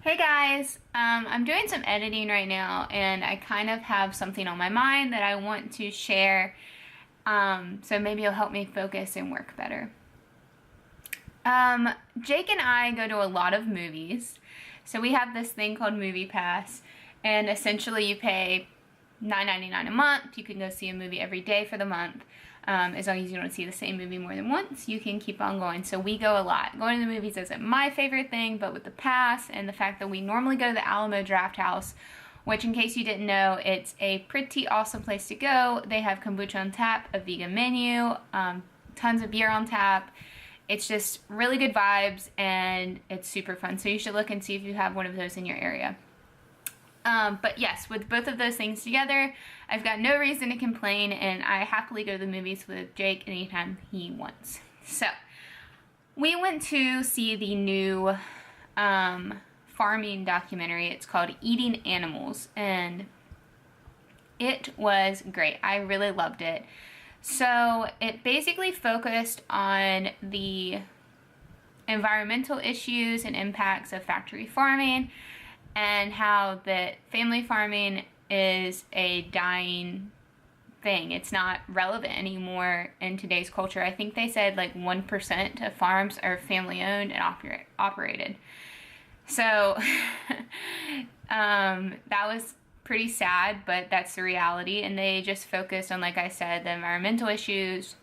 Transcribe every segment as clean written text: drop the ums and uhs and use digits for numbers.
Hey guys, I'm doing some editing right now and I kind of have something on my mind that I want to share, so maybe it'll help me focus and work better. Jake and I go to a lot of movies, so we have this thing called Movie Pass, and essentially you pay $9.99 a month. You can go see a movie every day for the month. As long as you don't see the same movie more than once, you can keep on going. So we go a lot. Going to the movies isn't my favorite thing, but with the pass and the fact that we normally go to the Alamo Draft House, which in case you didn't know, it's a pretty awesome place to go. They have kombucha on tap, a vegan menu, tons of beer on tap. It's just really good vibes and it's super fun. So you should look and see if you have one of those in your area. But yes, with both of those things together, I've got no reason to complain, and I happily go to the movies with Jake anytime he wants. So, we went to see the new farming documentary. It's called Eating Animals, and it was great. I really loved it. So, it basically focused on the environmental issues and impacts of factory farming, and how that family farming is a dying thing. It's not relevant anymore in today's culture. I think they said like 1% of farms are family owned and operated. So that was pretty sad, but that's the reality. And they just focused on, like I said, the environmental issues,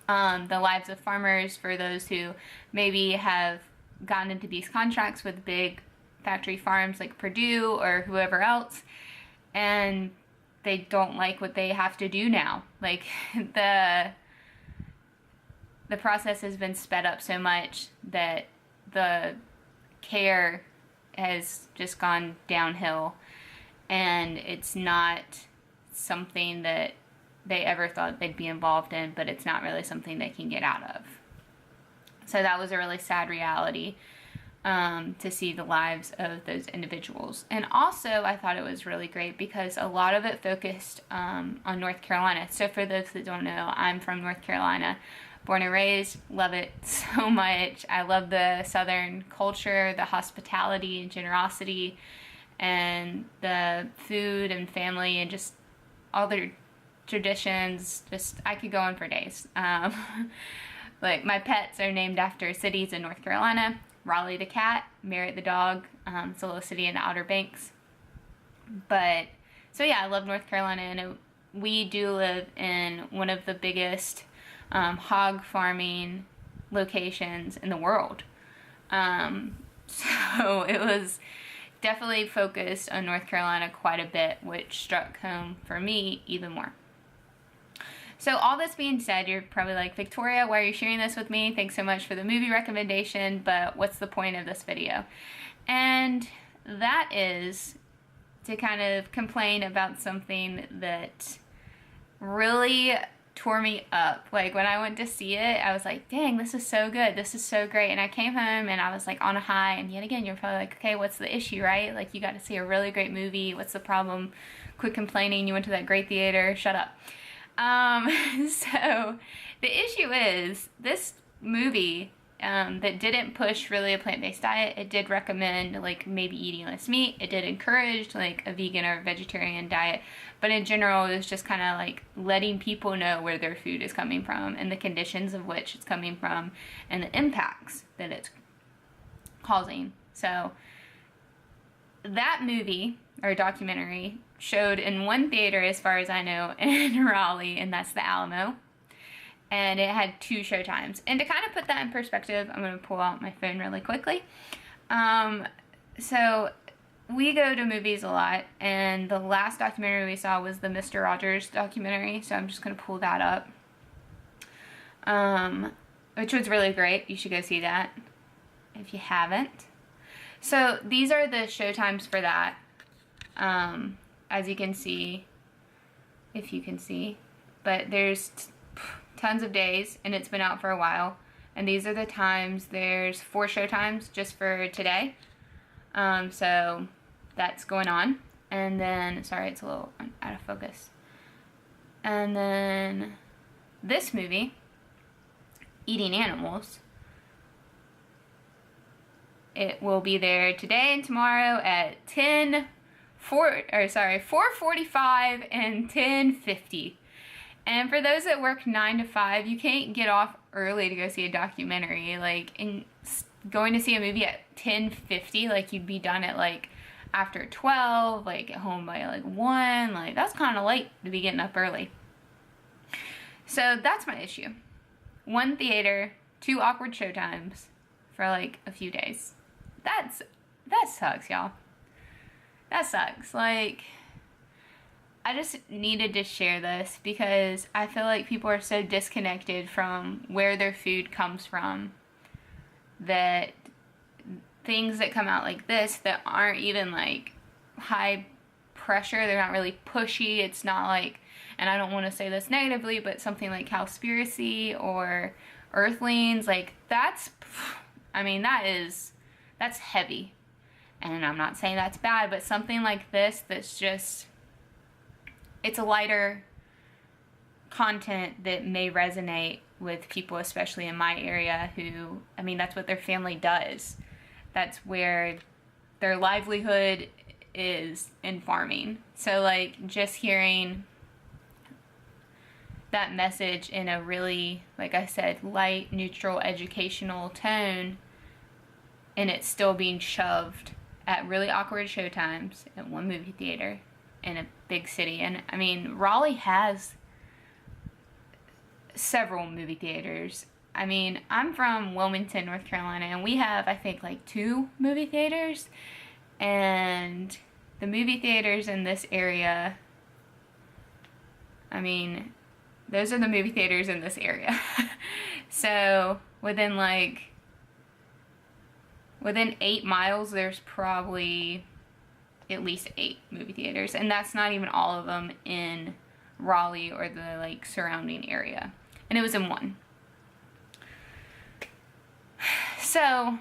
the lives of farmers, for those who maybe have gotten into these contracts with big factory farms like Purdue or whoever else, and they don't like what they have to do now. Like the process has been sped up so much that the care has just gone downhill, and it's not something that they ever thought they'd be involved in, but it's not really something they can get out of. So that was a really sad reality. To see the lives of those individuals. And also, I thought it was really great because a lot of it focused on North Carolina. So for those that don't know, I'm from North Carolina, born and raised, love it so much. I love the Southern culture, the hospitality and generosity, and the food and family, and just all their traditions. Just, I could go on for days. Like, my pets are named after cities in North Carolina. Raleigh the cat, Merritt the dog. It's a little city in the Outer Banks. But, so yeah, I love North Carolina, and we do live in one of the biggest hog farming locations in the world. So it was definitely focused on North Carolina quite a bit, which struck home for me even more. So all this being said, you're probably like, Victoria, why are you sharing this with me? Thanks so much for the movie recommendation, but what's the point of this video? And that is to kind of complain about something that really tore me up. Like, when I went to see it, I was like, dang, this is so good. This is so great. And I came home and I was like on a high, and yet again, you're probably like, okay, what's the issue, right? Like, you got to see a really great movie. What's the problem? Quit complaining. You went to that great theater. Shut up. So the issue is, this movie that didn't push really a plant-based diet. It did recommend like maybe eating less meat. It did encourage like a vegan or vegetarian diet, but in general it was just kind of like letting people know where their food is coming from and the conditions of which it's coming from and the impacts that it's causing. So that movie or documentary showed in one theater, as far as I know, in Raleigh, and that's the Alamo. And it had 2 showtimes. And to kind of put that in perspective, I'm going to pull out my phone really quickly. So we go to movies a lot, and the last documentary we saw was the Mr. Rogers documentary, so I'm just going to pull that up. Which was really great. You should go see that if you haven't. So these are the showtimes for that. As you can see, if you can see, but there's tons of days, and it's been out for a while, and these are the times. There's 4 showtimes just for today, so that's going on. And then, sorry, it's a little out of focus. And then this movie, Eating Animals, It will be there today and tomorrow at 4:45 and 10:50. And for those that work 9 to 5, you can't get off early to go see a documentary. Like, and going to see a movie at 10:50, like, you'd be done at, like, after 12, like, at home by, like, 1. Like, that's kind of late to be getting up early. So that's my issue. 1 theater, 2 awkward showtimes for, like, a few days. That sucks, y'all. That sucks. Like, I just needed to share this because I feel like people are so disconnected from where their food comes from that things that come out like this that aren't even like high pressure, they're not really pushy, it's not like, and I don't want to say this negatively, but something like Cowspiracy or Earthlings, like that's heavy. And I'm not saying that's bad, but something like this that's just, it's a lighter content that may resonate with people, especially in my area, who, I mean, that's what their family does. That's where their livelihood is, in farming. So, like, just hearing that message in a really, like I said, light, neutral, educational tone, and it's still being shoved at really awkward showtimes at one movie theater in a big city. And I mean, Raleigh has several movie theaters. I mean, I'm from Wilmington, North Carolina, and we have, I think, like 2 movie theaters. And the movie theaters in this area, I mean, those are the movie theaters in this area. So within 8 miles, there's probably at least 8 movie theaters, and that's not even all of them in Raleigh or the like surrounding area. And it was in one. So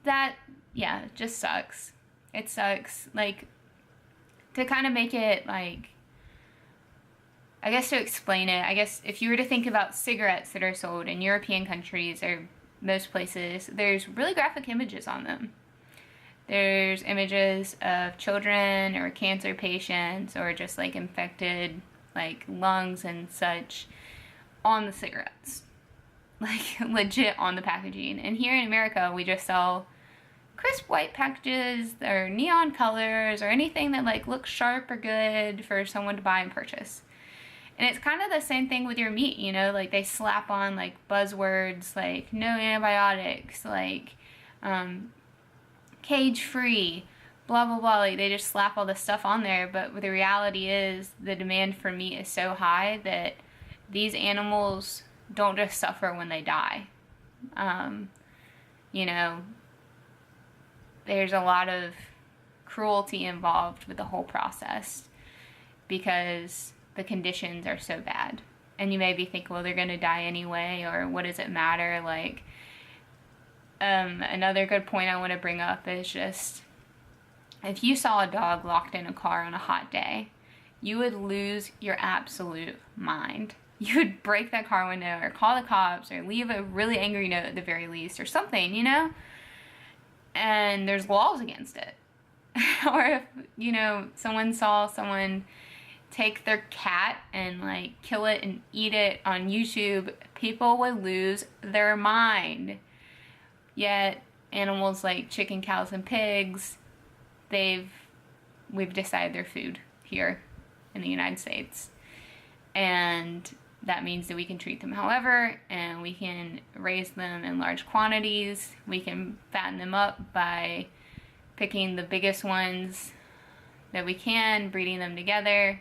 that, yeah, it just sucks. It sucks. Like, to kind of make it like, I guess to explain it, I guess if you were to think about cigarettes that are sold in European countries or most places, there's really graphic images on them. There's images of children or cancer patients or just like infected like lungs and such on the cigarettes. Like, legit on the packaging. And here in America, we just sell crisp white packages or neon colors or anything that like looks sharp or good for someone to buy and purchase. And it's kind of the same thing with your meat, you know, like they slap on like buzzwords like no antibiotics, like cage free, blah blah blah, like they just slap all this stuff on there. But the reality is the demand for meat is so high that these animals don't just suffer when they die. You know, there's a lot of cruelty involved with the whole process because the conditions are so bad. And you may be thinking, well, they're going to die anyway, or what does it matter? Like, another good point I want to bring up is just, if you saw a dog locked in a car on a hot day, you would lose your absolute mind. You would break that car window or call the cops or leave a really angry note at the very least or something, you know? And there's laws against it. Or if, you know, someone saw someone take their cat and like kill it and eat it on YouTube, people would lose their mind. Yet animals like chicken, cows, and pigs, we've decided they're food here in the United States. And that means that we can treat them however, and we can raise them in large quantities. We can fatten them up by picking the biggest ones that we can, breeding them together,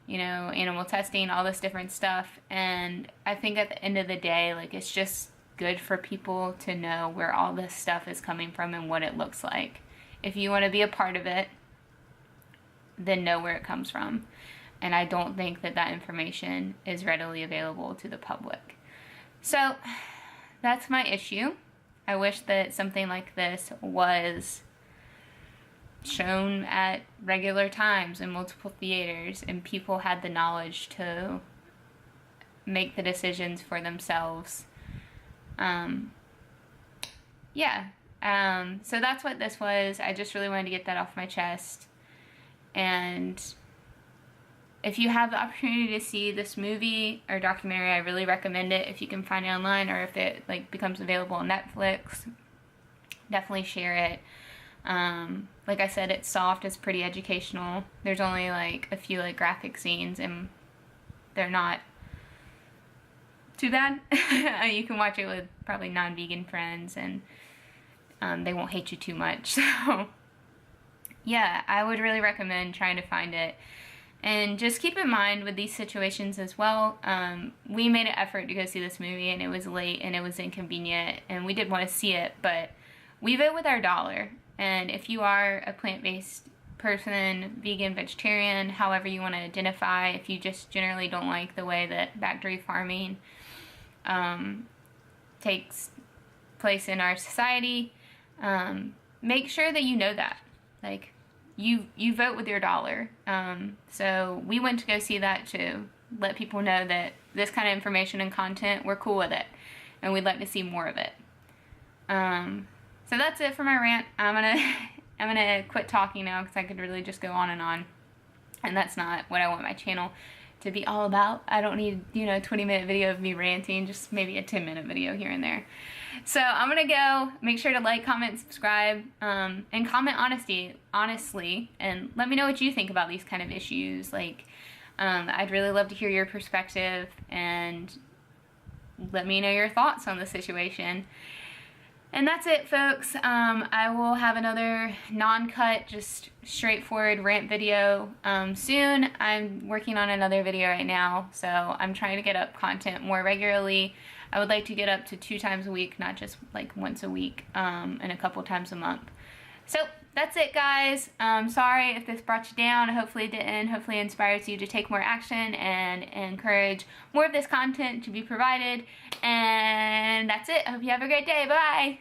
you know, animal testing, all this different stuff. And I think at the end of the day, like, it's just good for people to know where all this stuff is coming from and what it looks like. If you want to be a part of it, then know where it comes from. And I don't think that that information is readily available to the public. So that's my issue. I wish that something like this was shown at regular times in multiple theaters and people had the knowledge to make the decisions for themselves. Yeah, So that's what this was. I just really wanted to get that off my chest. And if you have the opportunity to see this movie or documentary, I really recommend it if you can find it online, or if it like becomes available on Netflix. Definitely share it. Like I said, it's soft, it's pretty educational. There's only like a few like graphic scenes, and they're not too bad. You can watch it with probably non-vegan friends, and they won't hate you too much. So yeah, I would really recommend trying to find it. And just keep in mind with these situations as well, we made an effort to go see this movie, and it was late and it was inconvenient, and we did want to see it, but we vote with our dollar. And if you are a plant-based person, vegan, vegetarian, however you want to identify, if you just generally don't like the way that factory farming takes place in our society, make sure that you know that. Like, you vote with your dollar. So we went to go see that to let people know that this kind of information and content, we're cool with it, and we'd like to see more of it. So that's it for my rant. I'm gonna quit talking now, because I could really just go on, and that's not what I want my channel to be all about. I don't need, you know, a 20-minute video of me ranting, just maybe a 10-minute video here and there. So I'm gonna go. Make sure to like, comment, subscribe, and comment honestly, and let me know what you think about these kind of issues. Like, I'd really love to hear your perspective, and let me know your thoughts on the situation. And that's it, folks. I will have another non-cut, just straightforward rant video soon. I'm working on another video right now, so I'm trying to get up content more regularly. I would like to get up to 2 times a week, not just like once a week, and a couple times a month. So that's it, guys. Sorry if this brought you down. Hopefully it didn't. Hopefully it inspires you to take more action and encourage more of this content to be provided. And that's it. I hope you have a great day. Bye.